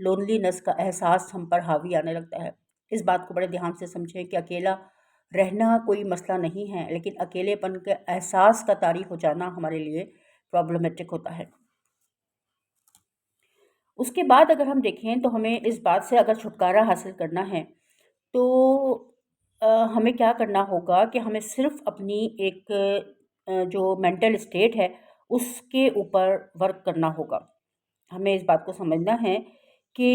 Lonely نس کا احساس ہم پر حاوی آنے لگتا ہے۔ اس بات کو بڑے دھیان سے سمجھیں کہ اکیلا رہنا کوئی مسئلہ نہیں ہے، لیکن اکیلے پن کے احساس کا طاری ہو جانا ہمارے لیے پرابلمیٹک ہوتا ہے۔ اس کے بعد اگر ہم دیکھیں تو ہمیں اس بات سے اگر چھٹکارا حاصل کرنا ہے تو ہمیں کیا کرنا ہوگا کہ ہمیں صرف اپنی ایک جو مینٹل اسٹیٹ ہے اس کے اوپر ورک کرنا ہوگا۔ ہمیں اس بات کو سمجھنا ہے کہ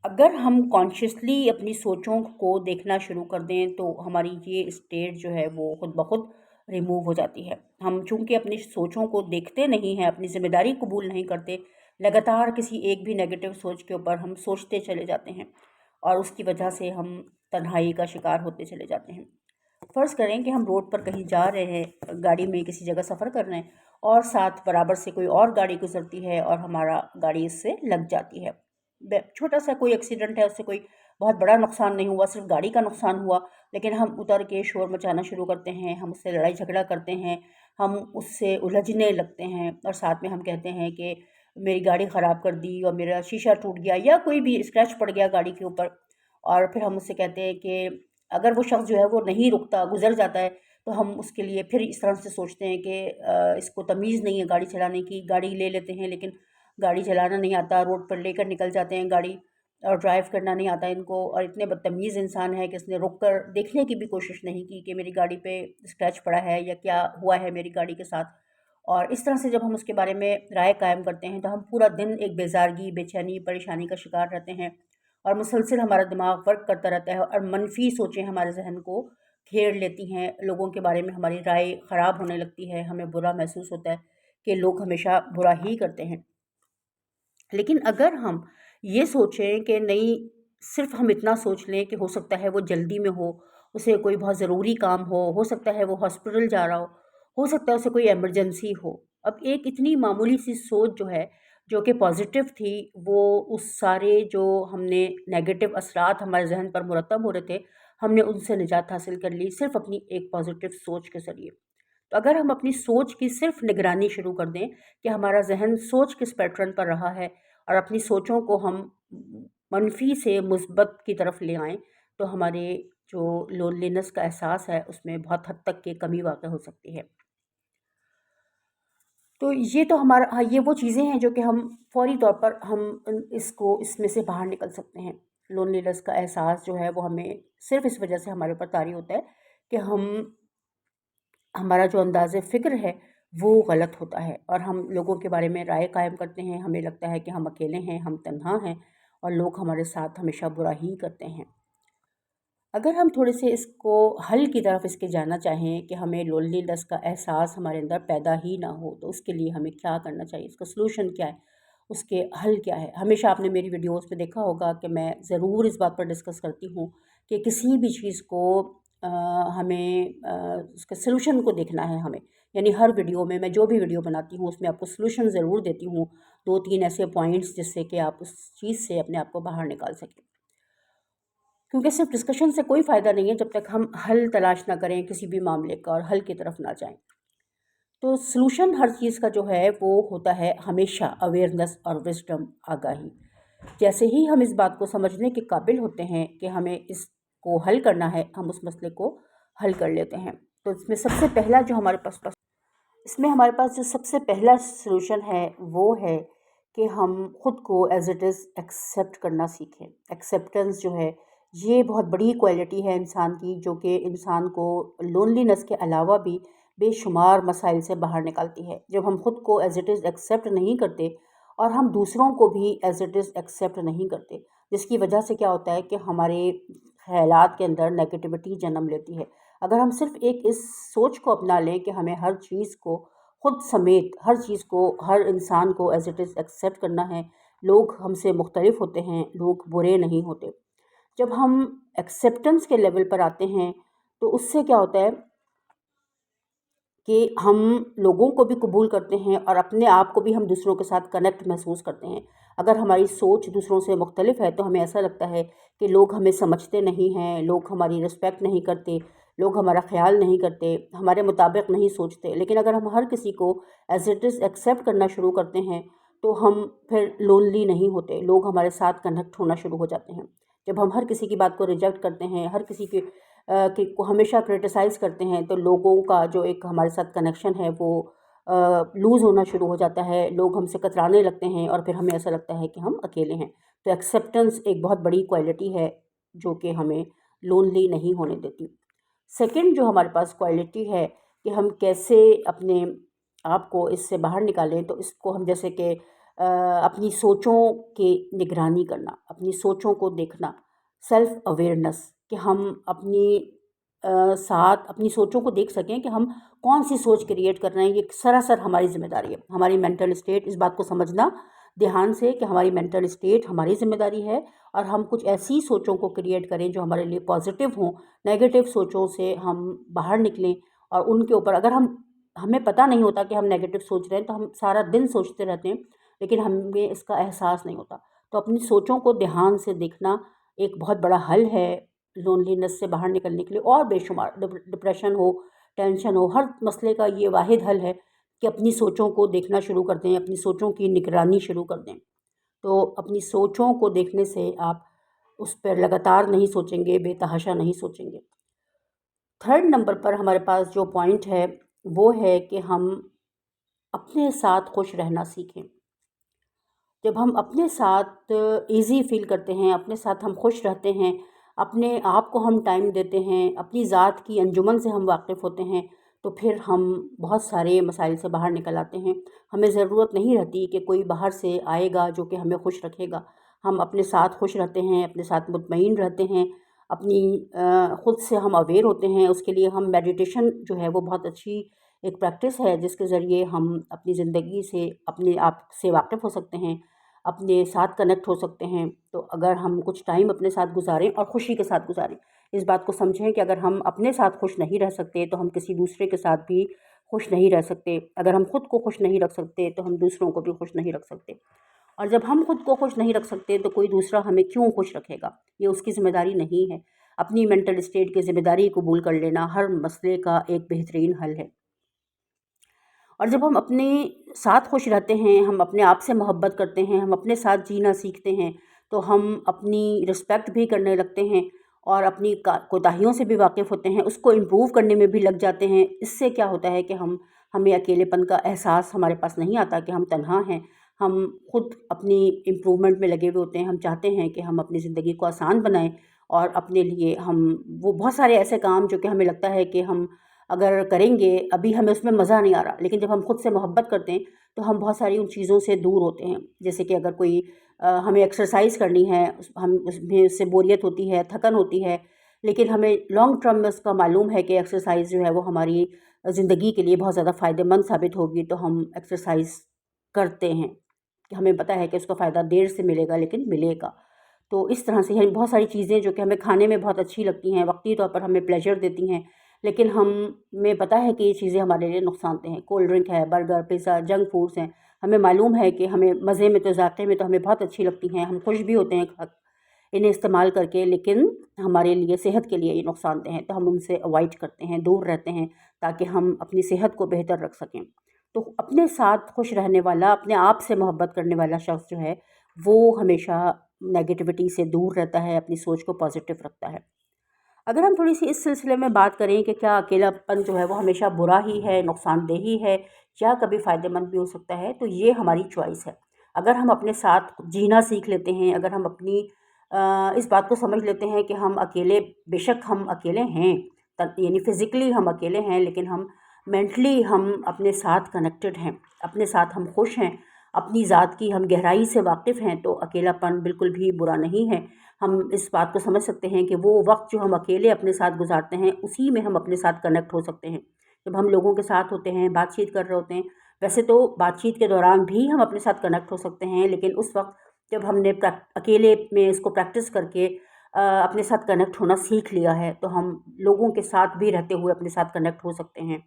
اگر ہم کانشیسلی اپنی سوچوں کو دیکھنا شروع کر دیں تو ہماری یہ اسٹیٹ جو ہے وہ خود بخود ریموو ہو جاتی ہے۔ ہم چونکہ اپنی سوچوں کو دیکھتے نہیں ہیں، اپنی ذمہ داری قبول نہیں کرتے، لگاتار کسی ایک بھی نیگیٹو سوچ کے اوپر ہم سوچتے چلے جاتے ہیں اور اس کی وجہ سے ہم تنہائی کا شکار ہوتے چلے جاتے ہیں۔ فرض کریں کہ ہم روڈ پر کہیں جا رہے ہیں، گاڑی میں کسی جگہ سفر کر رہے ہیں اور ساتھ برابر سے کوئی اور گاڑی گزرتی ہے اور ہمارا گاڑی اس سے لگ جاتی ہے۔ چھوٹا سا کوئی ایکسیڈنٹ ہے، اس سے کوئی بہت بڑا نقصان نہیں ہوا، صرف گاڑی کا نقصان ہوا، لیکن ہم اتر کے شور مچانا شروع کرتے ہیں، ہم اس سے لڑائی جھگڑا کرتے ہیں، ہم اس سے الجھنے لگتے ہیں اور ساتھ میں ہم کہتے ہیں کہ میری گاڑی خراب کر دی اور میرا شیشہ ٹوٹ گیا یا کوئی بھی اسکریچ پڑ گیا گاڑی کے اوپر، اور پھر ہم اس سے کہتے ہیں کہ اگر وہ شخص جو ہے وہ نہیں رکتا، گزر جاتا ہے، تو ہم اس کے لیے پھر اس طرح سے سوچتے ہیں کہ اس کو تمیز نہیں ہے گاڑی چلانے کی، گاڑی لے لیتے ہیں لیکن گاڑی چلانا نہیں آتا، روڈ پر لے کر نکل جاتے ہیں گاڑی، اور ڈرائیو کرنا نہیں آتا ان کو، اور اتنے بدتمیز انسان ہے کہ اس نے رک کر دیکھنے کی بھی کوشش نہیں کی کہ میری گاڑی پہ اسکریچ پڑا ہے یا کیا ہوا ہے میری گاڑی کے ساتھ۔ اور اس طرح سے جب ہم اس کے بارے میں رائے قائم کرتے ہیں تو ہم پورا دن ایک بیزارگی، بے چینی، پریشانی کا شکار رہتے ہیں اور مسلسل ہمارا دماغ ورک کرتا رہتا ہے اور منفی سوچیں ہمارے ذہن کو گھیر لیتی ہیں، لوگوں کے بارے میں ہماری رائے خراب ہونے لگتی ہے، ہمیں برا محسوس ہوتا ہے کہ لوگ ہمیشہ برا ہی کرتے ہیں۔ لیکن اگر ہم یہ سوچیں کہ نہیں، صرف ہم اتنا سوچ لیں کہ ہو سکتا ہے وہ جلدی میں اسے کوئی بہت ضروری کام ہو سکتا ہے وہ ہاسپٹل جا رہا ہو سکتا ہے اسے کوئی ایمرجنسی ہو۔ اب ایک اتنی معمولی سی سوچ جو ہے جو کہ پازیٹیو تھی، وہ اس سارے جو ہم نے نیگیٹو اثرات ہمارے ذہن پر مرتب ہو رہے تھے، ہم نے ان سے نجات حاصل کر لی صرف اپنی ایک پازیٹیو سوچ کے ذریعے۔ تو اگر ہم اپنی سوچ کی صرف نگرانی شروع کر دیں کہ ہمارا ذہن سوچ کس پیٹرن پر رہا ہے اور اپنی سوچوں کو ہم منفی سے مثبت کی طرف لے آئیں، تو ہمارے جو لونلینس کا احساس ہے اس میں بہت حد تک کی کمی واقع ہو سکتی ہے۔ تو یہ تو ہمارا یہ وہ چیزیں ہیں جو کہ ہم فوری طور پر ہم اس میں سے باہر نکل سکتے ہیں۔ لونلینس کا احساس جو ہے وہ ہمیں صرف اس وجہ سے ہمارے اوپر طاری ہوتا ہے کہ ہمارا جو انداز فکر ہے وہ غلط ہوتا ہے اور ہم لوگوں کے بارے میں رائے قائم کرتے ہیں، ہمیں لگتا ہے کہ ہم اکیلے ہیں، ہم تنہا ہیں اور لوگ ہمارے ساتھ ہمیشہ برا ہی کرتے ہیں۔ اگر ہم تھوڑے سے اس کو حل کی طرف اس کے جانا چاہیں کہ ہمیں لونلینس کا احساس ہمارے اندر پیدا ہی نہ ہو، تو اس کے لیے ہمیں کیا کرنا چاہیے، اس کا سلوشن کیا ہے، اس کے حل کیا ہے۔ ہمیشہ آپ نے میری ویڈیوز میں دیکھا ہوگا کہ میں ضرور اس بات پر ڈسکس کرتی ہوں کہ کسی بھی چیز کو ہمیں اس کے سلوشن کو دیکھنا ہے ہمیں، یعنی ہر ویڈیو میں جو بھی ویڈیو بناتی ہوں اس میں آپ کو سلوشن ضرور دیتی ہوں، 2-3 ایسے پوائنٹس جس سے کہ آپ اس چیز سے اپنے آپ کو باہر نکال سکیں، کیونکہ صرف ڈسکشن سے کوئی فائدہ نہیں ہے جب تک ہم حل تلاش نہ کریں کسی بھی معاملے کا اور حل کی طرف نہ جائیں۔ تو سلوشن ہر چیز کا جو ہے وہ ہوتا ہے ہمیشہ اویئرنیس اور وزڈم، آگاہی۔ جیسے ہی ہم اس بات کو سمجھنے کے قابل ہوتے ہیں کہ ہمیں اس کو حل کرنا ہے، ہم اس مسئلے کو حل کر لیتے ہیں۔ تو اس میں سب سے پہلا جو ہمارے پاس جو سب سے پہلا سلوشن ہے وہ ہے کہ ہم خود کو ایز اٹ از ایکسیپٹ کرنا سیکھیں۔ ایکسیپٹنس جو ہے یہ بہت بڑی کوالٹی ہے انسان کی، جو کہ انسان کو لونلینس کے علاوہ بھی بے شمار مسائل سے باہر نکالتی ہے۔ جب ہم خود کو ایز اٹ از ایکسیپٹ نہیں کرتے اور ہم دوسروں کو بھی ایز اٹ از ایکسیپٹ نہیں کرتے، جس کی وجہ سے کیا ہوتا ہے کہ ہمارے خیالات کے اندر نیگیٹیوٹی جنم لیتی ہے۔ اگر ہم صرف ایک اس سوچ کو اپنا لیں کہ ہمیں ہر چیز کو خود سمیت ہر چیز کو، ہر انسان کو ایز اٹ از ایکسیپٹ کرنا ہے، لوگ ہم سے مختلف ہوتے ہیں، لوگ برے نہیں ہوتے، جب ہم ایکسیپٹنس کے لیول پر آتے ہیں تو اس سے کیا ہوتا ہے کہ ہم لوگوں کو بھی قبول کرتے ہیں اور اپنے آپ کو بھی ہم دوسروں کے ساتھ کنیکٹ محسوس کرتے ہیں۔ اگر ہماری سوچ دوسروں سے مختلف ہے تو ہمیں ایسا لگتا ہے کہ لوگ ہمیں سمجھتے نہیں ہیں، لوگ ہماری رسپیکٹ نہیں کرتے، لوگ ہمارا خیال نہیں کرتے، ہمارے مطابق نہیں سوچتے۔ لیکن اگر ہم ہر کسی کو ایز اٹ از ایکسیپٹ کرنا شروع کرتے ہیں تو ہم پھر لونلی نہیں ہوتے، لوگ ہمارے ساتھ کنیکٹ ہونا شروع ہو جاتے ہیں۔ جب ہم ہر کسی کی بات کو ریجیکٹ کرتے ہیں، ہر کسی کو ہمیشہ کرٹیسائز کرتے ہیں، تو لوگوں کا جو ایک ہمارے ساتھ کنیکشن ہے وہ لوز ہونا شروع ہو جاتا ہے، لوگ ہم سے کترانے لگتے ہیں اور پھر ہمیں ایسا لگتا ہے کہ ہم اکیلے ہیں۔ تو ایکسیپٹنس ایک بہت بڑی کوالٹی ہے جو کہ ہمیں لونلی نہیں ہونے دیتی۔ سیکنڈ جو ہمارے پاس کوالٹی ہے کہ ہم کیسے اپنے آپ کو اس سے باہر نکالیں، تو اس کو ہم جیسے کہ اپنی سوچوں کی نگرانی کرنا، اپنی سوچوں کو دیکھنا، سیلف اویئرنیس، کہ ہم اپنی ساتھ اپنی سوچوں کو دیکھ سکیں کہ ہم کون سی سوچ کریٹ کر رہے ہیں، یہ سراسر ہماری ذمہ داری ہے۔ ہماری مینٹل اسٹیٹ، اس بات کو سمجھنا دھیان سے کہ ہماری مینٹل اسٹیٹ ہماری ذمہ داری ہے، اور ہم کچھ ایسی سوچوں کو کریٹ کریں جو ہمارے لیے پازیٹیو ہوں، نیگیٹو سوچوں سے ہم باہر نکلیں، اور ان کے اوپر اگر ہمیں پتہ نہیں ہوتا کہ ہم نیگیٹو سوچ رہے ہیں تو ہم سارا دن سوچتے رہتے ہیں، لیکن ہمیں اس کا احساس نہیں ہوتا۔ تو اپنی سوچوں کو دھیان سے دیکھنا ایک بہت بڑا حل ہے لونلینس سے باہر نکلنے کے لیے، اور بے شمار ڈپریشن ہو، ٹینشن ہو، ہر مسئلے کا یہ واحد حل ہے کہ اپنی سوچوں کو دیکھنا شروع کر دیں، اپنی سوچوں کی نگرانی شروع کر دیں۔ تو اپنی سوچوں کو دیکھنے سے آپ اس پر لگاتار نہیں سوچیں گے، بے تحاشا نہیں سوچیں گے۔ تھرڈ نمبر پر ہمارے پاس جو پوائنٹ ہے وہ ہے کہ ہم اپنے ساتھ خوش رہنا سیکھیں۔ جب ہم اپنے ساتھ ایزی فیل کرتے ہیں، اپنے ساتھ ہم خوش رہتے ہیں، اپنے آپ کو ہم ٹائم دیتے ہیں، اپنی ذات کی انجمن سے ہم واقف ہوتے ہیں، تو پھر ہم بہت سارے مسائل سے باہر نکل آتے ہیں۔ ہمیں ضرورت نہیں رہتی کہ کوئی باہر سے آئے گا جو کہ ہمیں خوش رکھے گا۔ ہم اپنے ساتھ خوش رہتے ہیں، اپنے ساتھ مطمئن رہتے ہیں، اپنی خود سے ہم اویئر ہوتے ہیں۔ اس کے لیے ہم میڈیٹیشن جو ہے وہ بہت اچھی ایک پریکٹس ہے جس کے ذریعے ہم اپنی زندگی سے، اپنے آپ سے واقف ہو سکتے ہیں، اپنے ساتھ کنیکٹ ہو سکتے ہیں۔ تو اگر ہم کچھ ٹائم اپنے ساتھ گزاریں اور خوشی کے ساتھ گزاریں، اس بات کو سمجھیں کہ اگر ہم اپنے ساتھ خوش نہیں رہ سکتے تو ہم کسی دوسرے کے ساتھ بھی خوش نہیں رہ سکتے۔ اگر ہم خود کو خوش نہیں رکھ سکتے تو ہم دوسروں کو بھی خوش نہیں رکھ سکتے، اور جب ہم خود کو خوش نہیں رکھ سکتے تو کوئی دوسرا ہمیں کیوں خوش رکھے گا؟ یہ اس کی ذمہ داری نہیں ہے۔ اپنی مینٹل اسٹیٹ کی ذمہ داری قبول کر لینا ہر مسئلے کا ایک بہترین حل ہے۔ اور جب ہم اپنے ساتھ خوش رہتے ہیں، ہم اپنے آپ سے محبت کرتے ہیں، ہم اپنے ساتھ جینا سیکھتے ہیں، تو ہم اپنی رسپیکٹ بھی کرنے لگتے ہیں اور اپنی کوتاہیوں سے بھی واقف ہوتے ہیں، اس کو امپروو کرنے میں بھی لگ جاتے ہیں۔ اس سے کیا ہوتا ہے کہ ہمیں اکیلے پن کا احساس ہمارے پاس نہیں آتا کہ ہم تنہا ہیں۔ ہم خود اپنی امپرومنٹ میں لگے ہوئے ہوتے ہیں، ہم چاہتے ہیں کہ ہم اپنی زندگی کو آسان بنائیں، اور اپنے لیے ہم وہ بہت سارے ایسے کام جو کہ ہمیں لگتا ہے کہ ہم اگر کریں گے، ابھی ہمیں اس میں مزہ نہیں آ رہا، لیکن جب ہم خود سے محبت کرتے ہیں تو ہم بہت ساری ان چیزوں سے دور ہوتے ہیں۔ جیسے کہ اگر کوئی ہمیں ایکسرسائز کرنی ہے، ہم اس میں اس سے بوریت ہوتی ہے، تھکن ہوتی ہے، لیکن ہمیں لانگ ٹرم میں اس کا معلوم ہے کہ ایکسرسائز جو ہے وہ ہماری زندگی کے لیے بہت زیادہ فائدہ مند ثابت ہوگی، تو ہم ایکسرسائز کرتے ہیں کہ ہمیں پتہ ہے کہ اس کا فائدہ دیر سے ملے گا لیکن ملے گا۔ تو اس طرح سے ہم بہت ساری چیزیں جو کہ ہمیں کھانے میں بہت اچھی لگتی ہیں، وقتی طور پر ہمیں پلیجر دیتی ہیں، لیکن ہمیں پتہ ہے کہ یہ چیزیں ہمارے لیے نقصان دہ ہیں۔ کولڈ ڈرنک ہے، برگر، پیزا، جنک فوڈس ہیں، ہمیں معلوم ہے کہ ہمیں مزے میں تو، ذائقے میں تو ہمیں بہت اچھی لگتی ہیں، ہم خوش بھی ہوتے ہیں انہیں استعمال کر کے، لیکن ہمارے لیے، صحت کے لیے یہ نقصان دہ ہیں، تو ہم ان سے اوائڈ کرتے ہیں، دور رہتے ہیں، تاکہ ہم اپنی صحت کو بہتر رکھ سکیں۔ تو اپنے ساتھ خوش رہنے والا، اپنے آپ سے محبت کرنے والا شخص جو ہے وہ ہمیشہ نیگیٹیوٹی سے دور رہتا ہے، اپنی سوچ کو پازیٹیو رکھتا ہے۔ اگر ہم تھوڑی سی اس سلسلے میں بات کریں کہ کیا اکیلا پن جو ہے وہ ہمیشہ برا ہی ہے، نقصان دہ ہی ہے، یا کبھی فائدہ مند بھی ہو سکتا ہے، تو یہ ہماری چوائس ہے۔ اگر ہم اپنے ساتھ جینا سیکھ لیتے ہیں، اگر ہم اپنی اس بات کو سمجھ لیتے ہیں کہ ہم اکیلے، بے شک ہم اکیلے ہیں، یعنی فزیکلی ہم اکیلے ہیں، لیکن ہم مینٹلی ہم اپنے ساتھ کنیکٹڈ ہیں، اپنے ساتھ ہم خوش ہیں، اپنی ذات کی ہم گہرائی سے واقف ہیں، تو اکیلا پن بالکل بھی برا نہیں ہے۔ ہم اس بات کو سمجھ سکتے ہیں کہ وہ وقت جو ہم اکیلے اپنے ساتھ گزارتے ہیں، اسی میں ہم اپنے ساتھ کنیکٹ ہو سکتے ہیں۔ جب ہم لوگوں کے ساتھ ہوتے ہیں، بات چیت کر رہے ہوتے ہیں، ویسے تو بات چیت کے دوران بھی ہم اپنے ساتھ کنیکٹ ہو سکتے ہیں، لیکن اس وقت جب ہم نے اکیلے میں اس کو پریکٹس کر کے اپنے ساتھ کنیکٹ ہونا سیکھ لیا ہے، تو ہم لوگوں کے ساتھ بھی رہتے ہوئے اپنے ساتھ کنیکٹ ہو سکتے ہیں۔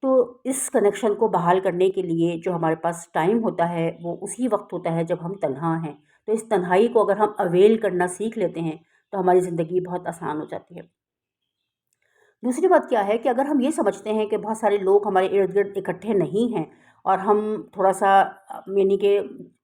تو اس کنیکشن کو بحال کرنے کے لیے جو ہمارے پاس ٹائم ہوتا ہے وہ اسی وقت ہوتا ہے جب ہم تنہا ہیں۔ تو اس تنہائی کو اگر ہم اویل کرنا سیکھ لیتے ہیں تو ہماری زندگی بہت آسان ہو جاتی ہے۔ دوسری بات کیا ہے کہ اگر ہم یہ سمجھتے ہیں کہ بہت سارے لوگ ہمارے ارد گرد اکٹھے نہیں ہیں اور ہم تھوڑا سا یعنی کہ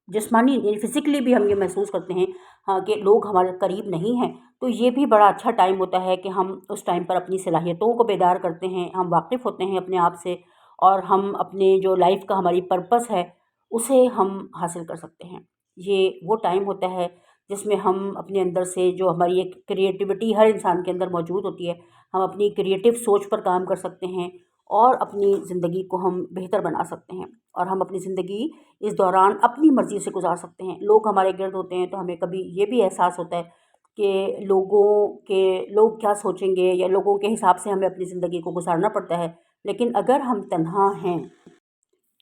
جسمانی یعنی فزیکلی بھی ہم یہ محسوس کرتے ہیں ہاں کہ لوگ ہمارے قریب نہیں ہیں، تو یہ بھی بڑا اچھا ٹائم ہوتا ہے کہ ہم اس ٹائم پر اپنی صلاحیتوں کو بیدار کرتے ہیں، ہم واقف ہوتے ہیں اپنے آپ سے، اور ہم اپنے جو لائف کا ہماری پرپس ہے اسے ہم حاصل کر سکتے ہیں۔ یہ وہ ٹائم ہوتا ہے جس میں ہم اپنے اندر سے جو ہماری ایک کریٹیوٹی ہر انسان کے اندر موجود ہوتی ہے، ہم اپنی کریٹیو سوچ پر کام کر سکتے ہیں اور اپنی زندگی کو ہم بہتر بنا سکتے ہیں، اور ہم اپنی زندگی اس دوران اپنی مرضی سے گزار سکتے ہیں۔ لوگ ہمارے گرد ہوتے ہیں تو ہمیں کبھی یہ بھی احساس ہوتا ہے کہ لوگ کیا سوچیں گے، یا لوگوں کے حساب سے ہمیں اپنی زندگی کو گزارنا پڑتا ہے، لیکن اگر ہم تنہا ہیں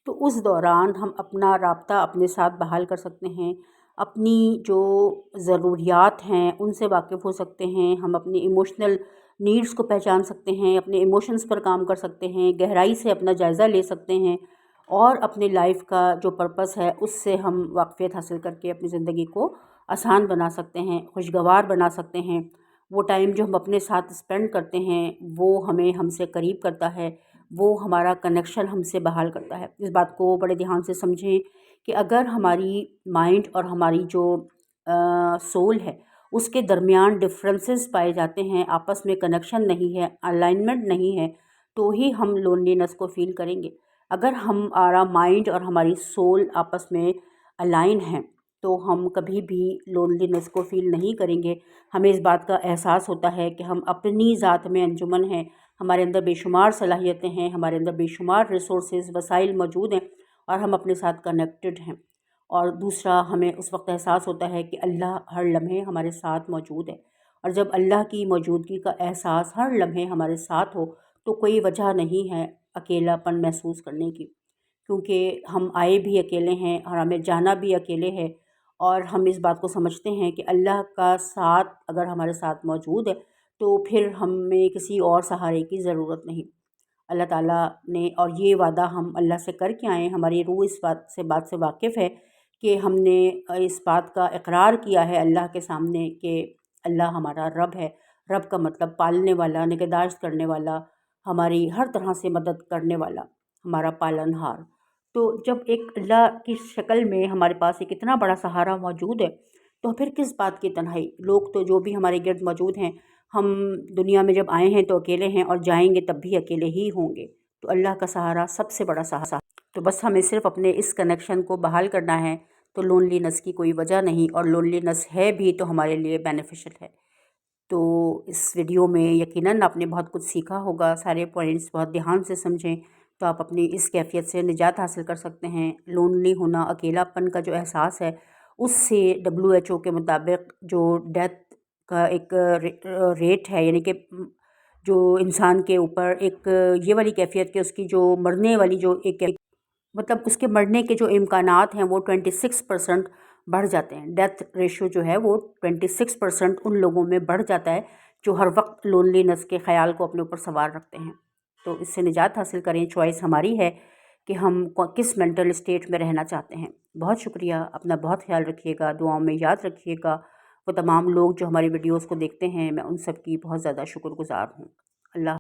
تو اس دوران ہم اپنا رابطہ اپنے ساتھ بحال کر سکتے ہیں، اپنی جو ضروریات ہیں ان سے واقف ہو سکتے ہیں، ہم اپنی ایموشنل نیڈس کو پہچان سکتے ہیں، اپنے ایموشنز پر کام کر سکتے ہیں، گہرائی سے اپنا جائزہ لے سکتے ہیں، اور اپنے لائف کا جو پرپس ہے اس سے ہم واقفیت حاصل کر کے اپنی زندگی کو آسان بنا سکتے ہیں، خوشگوار بنا سکتے ہیں۔ وہ ٹائم جو ہم اپنے ساتھ اسپینڈ کرتے ہیں وہ ہمیں ہم سے قریب کرتا ہے، وہ ہمارا کنیکشن ہم سے بحال کرتا ہے۔ اس بات کو بڑے دھیان سے سمجھیں کہ اگر ہماری مائنڈ اور ہماری جو سول ہے اس کے درمیان ڈفرینسز پائے جاتے ہیں، آپس میں کنیکشن نہیں ہے، الائنمنٹ نہیں ہے، تو ہی ہم لونلینس کو فیل کریں گے۔ اگر ہمارا مائنڈ اور ہماری سول آپس میں الائن ہیں تو ہم کبھی بھی لونلینس کو فیل نہیں کریں گے۔ ہمیں اس بات کا احساس ہوتا ہے کہ ہم اپنی ذات میں انجمن ہیں، ہمارے اندر بے شمار صلاحیتیں ہیں، ہمارے اندر بے شمار ریسورسز وسائل موجود ہیں، اور ہم اپنے ساتھ کنیکٹڈ ہیں۔ اور دوسرا، ہمیں اس وقت احساس ہوتا ہے کہ اللہ ہر لمحے ہمارے ساتھ موجود ہے، اور جب اللہ کی موجودگی کا احساس ہر لمحے ہمارے ساتھ ہو تو کوئی وجہ نہیں ہے اکیلا پن محسوس کرنے کی، کیونکہ ہم آئے بھی اکیلے ہیں اور ہمیں جانا بھی اکیلے ہے، اور ہم اس بات کو سمجھتے ہیں کہ اللہ کا ساتھ اگر ہمارے ساتھ موجود ہے تو پھر ہمیں کسی اور سہارے کی ضرورت نہیں۔ اللہ تعالیٰ نے، اور یہ وعدہ ہم اللہ سے کر کے آئے ہیں، ہماری روح اس بات سے واقف ہے کہ ہم نے اس بات کا اقرار کیا ہے اللہ کے سامنے کہ اللہ ہمارا رب ہے۔ رب کا مطلب پالنے والا، نگہداشت کرنے والا، ہماری ہر طرح سے مدد کرنے والا، ہمارا پالن ہار۔ تو جب ایک اللہ کی شکل میں ہمارے پاس ایک اتنا بڑا سہارا موجود ہے تو پھر کس بات کی تنہائی؟ لوگ تو جو بھی ہمارے گرد موجود ہیں، ہم دنیا میں جب آئے ہیں تو اکیلے ہیں، اور جائیں گے تب بھی اکیلے ہی ہوں گے۔ تو اللہ کا سہارا سب سے بڑا سہارا، تو بس ہمیں صرف اپنے اس کنیکشن کو بحال کرنا ہے، تو لونلینس کی کوئی وجہ نہیں، اور لونلینس ہے بھی تو ہمارے لیے بینیفیشل ہے۔ تو اس ویڈیو میں یقیناً آپ نے بہت کچھ سیکھا ہوگا، سارے پوائنٹس بہت دھیان سے سمجھیں تو آپ اپنی اس کیفیت سے نجات حاصل کر سکتے ہیں۔ لونلی ہونا، اکیلا پن کا جو احساس ہے، اس سے WHO کے مطابق جو ڈیتھ کا ایک ریٹ ہے، یعنی کہ جو انسان کے اوپر ایک یہ والی کیفیت کہ اس کی جو مرنے والی جو ایک مطلب اس کے مرنے کے جو امکانات ہیں وہ 26% بڑھ جاتے ہیں۔ ڈیتھ ریشو جو ہے وہ 26% ان لوگوں میں بڑھ جاتا ہے جو ہر وقت لونلینس کے خیال کو اپنے اوپر سوار رکھتے ہیں۔ تو اس سے نجات حاصل کریں، چوائس ہماری ہے کہ ہم کس مینٹل اسٹیٹ میں رہنا چاہتے ہیں۔ بہت شکریہ، اپنا بہت خیال رکھیے گا، دعاؤں میں یاد رکھیے گا۔ وہ تمام لوگ جو ہماری ویڈیوز کو دیکھتے ہیں، میں ان سب کی بہت زیادہ شکر گزار ہوں۔ اللہ